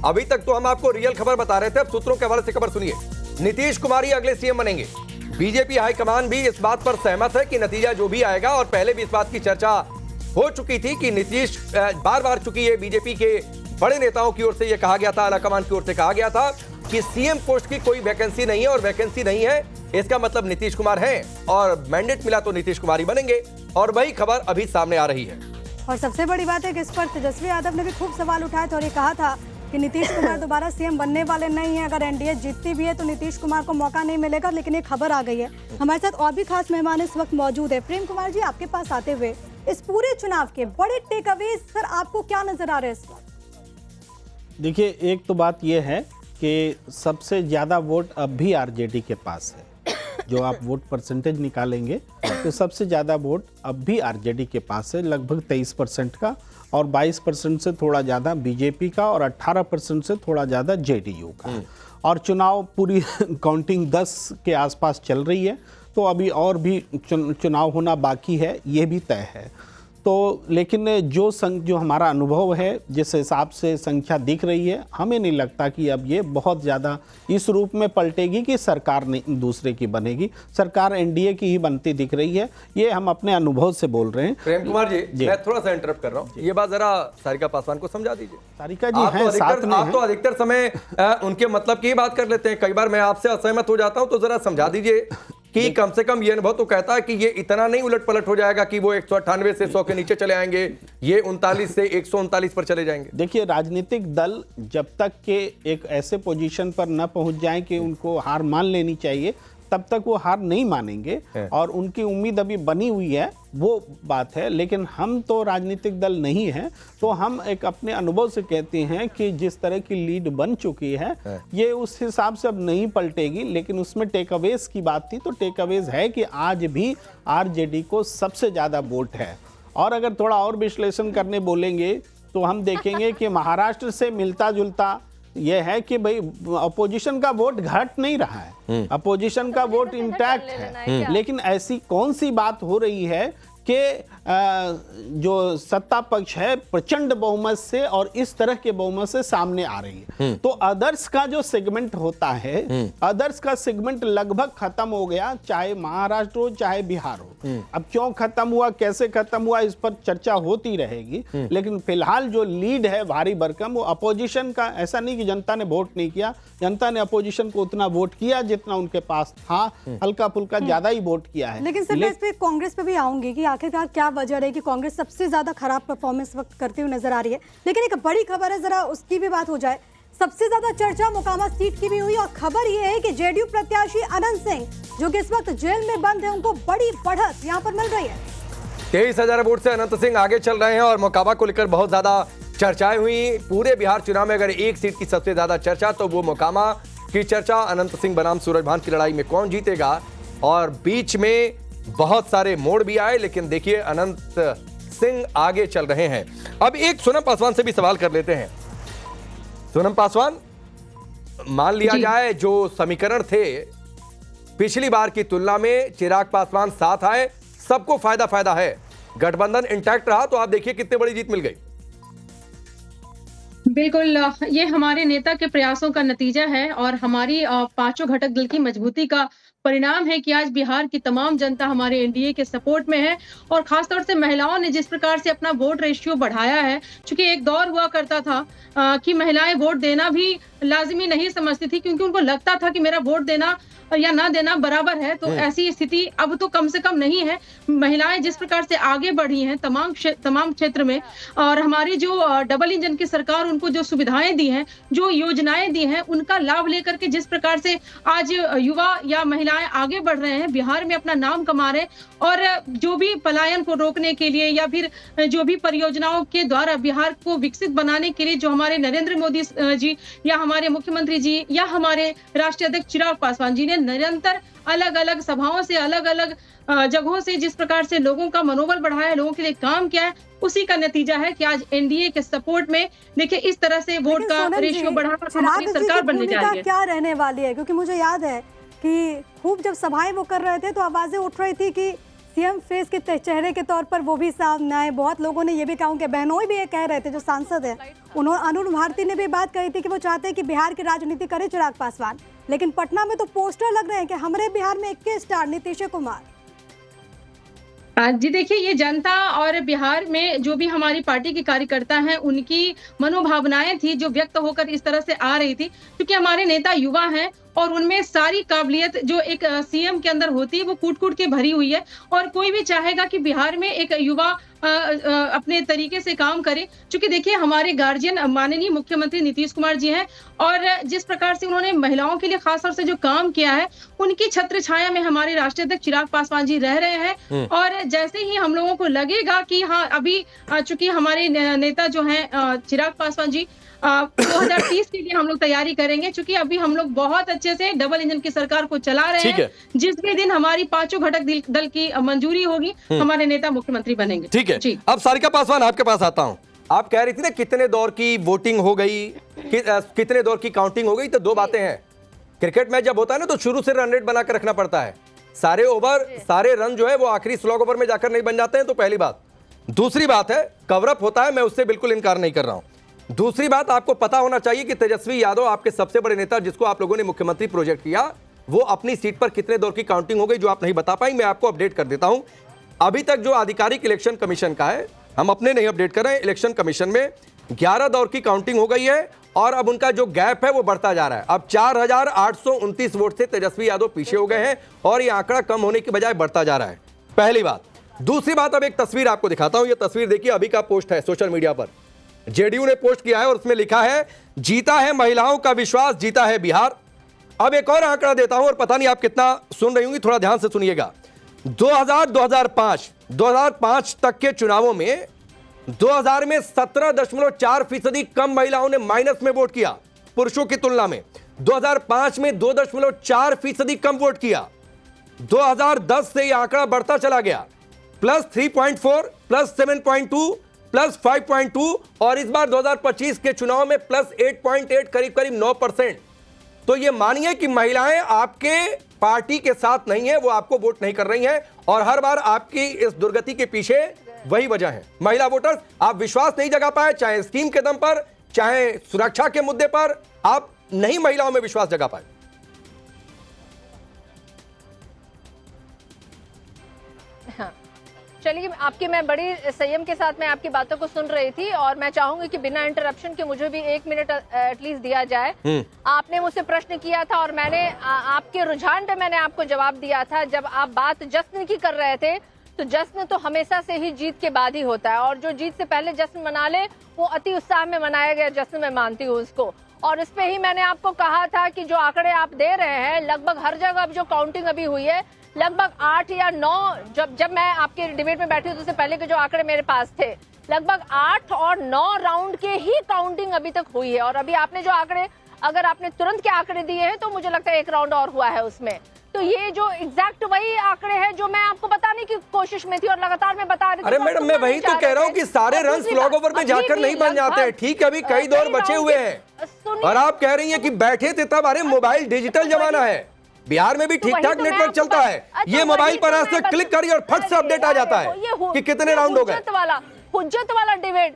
अभी तक तो हम आपको रियल खबर बता रहे थे, अब सूत्रों के हवाले से खबर सुनिए। नीतीश कुमार ही अगले सीएम बनेंगे। बीजेपी हाईकमान भी इस बात पर सहमत है कि नतीजा जो भी आएगा, और पहले भी इस बात की चर्चा हो चुकी थी कि नीतीश बार बार चुकी है, बीजेपी के बड़े नेताओं की ओर से यह कहा गया था, आलाकमान की ओर से कहा गया था कि सीएम पोस्ट की कोई वैकेंसी नहीं है, और वैकेंसी नहीं है इसका मतलब नीतीश कुमार हैं, और मैंडेट मिला तो नीतीश कुमार ही बनेंगे। और वही खबर अभी सामने आ रही है। और सबसे बड़ी बात है कि इस पर तेजस्वी यादव ने भी खूब सवाल उठाए थे और ये कहा था कि नीतीश कुमार दोबारा सीएम बनने वाले नहीं है। अगर एनडीए जीतती भी है तो नीतीश कुमार को मौका नहीं मिलेगा। लेकिन ये खबर आ गई है। हमारे साथ और भी खास मेहमान इस वक्त मौजूद है। प्रेम कुमार जी, आपके पास आते हुए इस पूरे चुनाव के बड़े टेक अवे सर आपको क्या नजर आ रहे हैं इस वक्त? देखिए, एक तो बात यह है कि सबसे ज़्यादा वोट अब भी आरजेडी के पास है। जो आप वोट परसेंटेज निकालेंगे तो सबसे ज़्यादा वोट अब भी आरजेडी के पास है, लगभग 23% का, और 22% से थोड़ा ज़्यादा बीजेपी का, और 18% से थोड़ा ज़्यादा जेडीयू का। और चुनाव पूरी काउंटिंग 10 के आसपास चल रही है, तो अभी और भी चुनाव होना बाकी है, ये भी तय है। तो लेकिन जो हमारा अनुभव है, जिस हिसाब से संख्या दिख रही है, हमें नहीं लगता कि अब ये बहुत ज़्यादा इस रूप में पलटेगी कि सरकार दूसरे की बनेगी। सरकार एनडीए की ही बनती दिख रही है, ये हम अपने अनुभव से बोल रहे हैं। प्रेम कुमार जी, मैं थोड़ा सा इंटरप्ट कर रहा हूँ, ये बात जरा सारिका पासवान को समझा दीजिए। सारिका जी हैं साथ में। आप तो अधिकतर समय उनके मतलब की बात कर लेते हैं, कई बार मैं आपसे असहमत हो जाता हूं, तो जरा समझा दीजिए कि कम से कम ये अनुभव तो कहता है कि ये इतना नहीं उलट पलट हो जाएगा कि वो 198 से 100 के नीचे चले आएंगे, ये 39 से 139 पर चले जाएंगे। देखिए, राजनीतिक दल जब तक के एक ऐसे पोजीशन पर न पहुंच जाएं कि उनको हार मान लेनी चाहिए, तब तक वो हार नहीं मानेंगे, और उनकी उम्मीद अभी बनी हुई है, वो बात है। लेकिन हम तो राजनीतिक दल नहीं हैं, तो हम एक अपने अनुभव से कहते हैं कि जिस तरह की लीड बन चुकी है, ये उस हिसाब से अब नहीं पलटेगी। लेकिन उसमें टेक अवेज की बात थी, तो टेक अवेज है कि आज भी आरजेडी को सबसे ज़्यादा वोट है। और अगर थोड़ा और विश्लेषण करने बोलेंगे तो हम देखेंगे कि महाराष्ट्र से मिलता जुलता यह है कि भाई अपोजिशन का वोट घट नहीं रहा है, अपोजिशन का वोट इंटैक्ट है। लेकिन ऐसी कौन सी बात हो रही है कि जो सत्ता पक्ष है प्रचंड बहुमत से और इस तरह के बहुमत से सामने आ रही है। तो अदर्स का जो सेगमेंट होता है, अदर्स का सेगमेंट लगभग खत्म हो गया, चाहे महाराष्ट्र हो चाहे बिहार हो। अब क्यों खत्म हुआ, कैसे खत्म हुआ, इस पर चर्चा होती रहेगी। लेकिन फिलहाल जो लीड है भारी भरकम, वो अपोजिशन का। ऐसा नहीं कि जनता ने वोट नहीं किया, जनता ने अपोजिशन को उतना वोट किया जितना उनके पास था, हल्का फुल्का ज्यादा ही वोट किया है। लेकिन सर मैं इस पे कांग्रेस पे भी आऊंगी कि आखिरकार क्या वजह रही कि कांग्रेस सबसे ज्यादा खराब परफॉर्मेंस वक्त करती हुई नजर आ रही है। लेकिन एक बड़ी खबर है, जरा उसकी भी बात हो जाए। सबसे ज्यादा चर्चा मोकामा सीट की भी हुई, और खबर यह है कि जेडीयू प्रत्याशी अनंत सिंह, जो कि इस वक्त जेल में बंद है, उनको बड़ी बढ़त यहां पर मिल रही है। 23,000 वोट से अनंत सिंह आगे चल रहे हैं, और मोकामा को लेकर बहुत ज्यादा चर्चाएं हुई। पूरे बिहार चुनाव में अगर एक सीट की सबसे ज्यादा चर्चा, तो वो मोकामा की चर्चा। अनंत सिंह बनाम सूरजभान की लड़ाई में कौन जीतेगा, और बीच में बहुत सारे मोड़ भी आए, लेकिन देखिए अनंत सिंह आगे चल रहे हैं। अब एक सोनम पासवान से भी सवाल कर लेते हैं। सोनम पासवान, मान लिया जाए जो समीकरण थे पिछली बार की तुलना में, चिराग पासवान साथ आए, सबको फायदा है, गठबंधन इंटैक्ट रहा, तो आप देखिए कितनी बड़ी जीत मिल गई। बिल्कुल, ये हमारे नेता के प्रयासों का नतीजा है, और हमारी पांचों घटक दल की मजबूती का परिणाम है कि आज बिहार की तमाम जनता हमारे एनडीए के सपोर्ट में है। और खासतौर से महिलाओं ने जिस प्रकार से अपना वोट रेशियो बढ़ाया है, क्योंकि एक दौर हुआ करता था कि महिलाएं वोट देना भी लाजिमी नहीं समझती थी, क्योंकि उनको लगता था कि मेरा वोट देना या ना देना बराबर है। तो ऐसी स्थिति अब तो कम से कम नहीं है। महिलाएं जिस प्रकार से आगे बढ़ी हैं तमाम क्षेत्र में, और हमारी जो डबल इंजन की सरकार उनको जो सुविधाएं दी हैं, जो योजनाएं दी हैं, उनका लाभ लेकर के जिस प्रकार से आज युवा या महिलाएं आगे बढ़ रहे हैं, बिहार में अपना नाम कमा रहे हैं, और जो भी पलायन को रोकने के लिए या फिर जो भी परियोजनाओं के द्वारा बिहार को विकसित बनाने के लिए जो हमारे नरेंद्र मोदी जी या हमारे मुख्यमंत्री जी या हमारे राष्ट्रीय अध्यक्ष चिराग पासवान जी ने निरंतर अलग अलग सभाओं से, अलग अलग जगहों से जिस प्रकार से लोगों का मनोबल बढ़ाया है, लोगों के लिए काम किया है, उसी का नतीजा है कि आज एनडीए के सपोर्ट में देखिए इस तरह से वोट का रेशियो बढ़ाकर हमारी सरकार बनने जा रही है। क्या रहने वाली है, क्योंकि मुझे याद है कि खूब जब सभाएं वो कर रहे थे तो आवाजें उठ रही थी कि सीएम फेस के चेहरे के तौर पर वो भी सामने आए। बहुत लोगों ने ये भी कहा कि बहनोई भी ये कह रहे थे, जो सांसद है उन्होंने, अरुण भारती ने भी बात कही थी कि वो चाहते हैं कि बिहार की राजनीति करे चिराग पासवान। लेकिन पटना में तो पोस्टर लग रहे हैं कि हमारे बिहार में 21 स्टार नीतीश कुमार। जी देखिए, ये जनता और बिहार में जो भी हमारी पार्टी के कार्यकर्ता हैं, उनकी मनोभावनाएं थी जो व्यक्त होकर इस तरह से आ रही थी, क्योंकि हमारे नेता युवा हैं और उनमें सारी काबिलियत जो एक सीएम के अंदर होती है वो कूट कूट के भरी हुई है। और कोई भी चाहेगा कि बिहार में एक युवा अपने तरीके से काम करे, क्योंकि देखिए हमारे गार्जियन माननीय मुख्यमंत्री नीतीश कुमार जी हैं और जिस प्रकार से उन्होंने महिलाओं के लिए खास तौर से जो काम किया है, उनकी छत्र छाया में हमारे राष्ट्रीय अध्यक्ष चिराग पासवान जी रह रहे हैं। और जैसे ही हम लोगों को लगेगा कि हाँ, अभी चूंकि हमारे नेता जो हैं चिराग पासवान जी 2030 के लिए हम लोग तैयारी करेंगे, क्योंकि अभी हम लोग बहुत अच्छे से डबल इंजन की सरकार को चला रहे हैं। जिस भी दिन हमारी पांचों घटक दल की मंजूरी होगी, हमारे नेता मुख्यमंत्री बनेंगे। ठीक है जी। अब सारिका पासवान आपके पास आता हूं। आप कह रही थी ना कितने दौर की वोटिंग हो गई, कितने दौर की काउंटिंग हो गई। तो दो बातें हैं, क्रिकेट मैच जब होता है ना तो शुरू से रन रेट बना कर रखना पड़ता है। सारे ओवर, सारे रन जो है वो आखिरी स्लॉग ओवर में जाकर नहीं बन जाते हैं। तो पहली बात। दूसरी बात है, कवरअप होता है, मैं उससे बिल्कुल इनकार नहीं कर रहा हूं। दूसरी बात, आपको पता होना चाहिए कि तेजस्वी यादव आपके सबसे बड़े नेता, जिसको आप लोगों ने मुख्यमंत्री प्रोजेक्ट किया, वो अपनी सीट पर कितने दौर की काउंटिंग हो गई जो आप नहीं बता पाई। मैं आपको अपडेट कर देता हूं। अभी तक जो आधिकारिक इलेक्शन कमीशन का है, हम अपने नहीं अपडेट कर रहे हैं, इलेक्शन कमीशन में 11 दौर की काउंटिंग हो गई है और अब उनका जो गैप है वो बढ़ता जा रहा है। अब 4829 वोट से तेजस्वी यादव पीछे हो गए हैं और ये आंकड़ा कम होने की बजाय बढ़ता जा रहा है। पहली बात। दूसरी बात, अब एक तस्वीर आपको दिखाता हूं। ये तस्वीर देखिए, अभी का पोस्ट है सोशल मीडिया पर, जेडीयू ने पोस्ट किया है और उसमें लिखा है, जीता है महिलाओं का विश्वास, जीता है बिहार। अब एक और आंकड़ा देता हूं और पता नहीं आप कितना सुन रही होंगी, थोड़ा ध्यान से सुनिएगा। 2005 तक के चुनावों में 2000 में 17.4% कम महिलाओं ने माइनस में वोट किया पुरुषों की तुलना में। 2005 में 2.4% कम वोट किया। 2010 से यह आंकड़ा बढ़ता चला गया, +3.4, +7.2, +5.2 और इस बार 2025 के चुनाव में +8.8, करीब करीब 9%। तो ये मानिए कि महिलाएं आपके पार्टी के साथ नहीं है, वो आपको वोट नहीं कर रही हैं और हर बार आपकी इस दुर्गति के पीछे वही वजह है, महिला वोटर्स। आप विश्वास नहीं जगा पाए, चाहे स्कीम के दम पर, चाहे सुरक्षा के मुद्दे पर, आप नहीं महिलाओं में विश्वास जगा पाए। हाँ। चलिए, आपकी मैं बड़ी संयम के साथ मैं आपकी बातों को सुन रही थी और मैं चाहूंगी कि बिना इंटरप्शन के मुझे भी 1 मिनट एटलीस्ट दिया जाए। आपने मुझसे प्रश्न किया था और मैंने आपके रुझान पे मैंने आपको जवाब दिया था। जब आप बात जश्न की कर रहे थे, तो जश्न तो हमेशा से ही जीत के बाद ही होता है और जो जीत से पहले जश्न मना ले वो अति उत्साह में मनाया गया जश्न मैं मानती हूँ उसको। और इस पे ही मैंने आपको कहा था कि जो आंकड़े आप दे रहे हैं, लगभग हर जगह अब जो काउंटिंग अभी हुई है, लगभग 8 या 9, जब मैं आपके डिबेट में बैठी थी उससे पहले के जो आंकड़े मेरे पास थे, लगभग 8 और 9 राउंड के ही काउंटिंग अभी तक हुई है। और अभी आपने जो आंकड़े, अगर आपने तुरंत के आंकड़े दिए हैं तो मुझे लगता है 1 राउंड और हुआ है उसमें। तो ये जो एग्जैक्ट वही आंकड़े हैं जो मैं आपको बताने की कोशिश में थी और लगातार मैं बता रही थी। अरे मैडम, मैं वही तो कह रहा हूँ कि सारे रन स्लॉग ओवर में जाकर नहीं बन जाते हैं। ठीक है, अभी कई दौर बचे हुए हैं और आप कह रही हैं कि बैठे थे तब। अरे मोबाइल डिजिटल जमाना है, बिहार में भी ठीक ठाक नेटवर्क चलता है। ये मोबाइल पर आज से क्लिक करिए और फट से अपडेट आ जाता है कि कितने राउंड हो गए। हुज्जत वाला डिबेट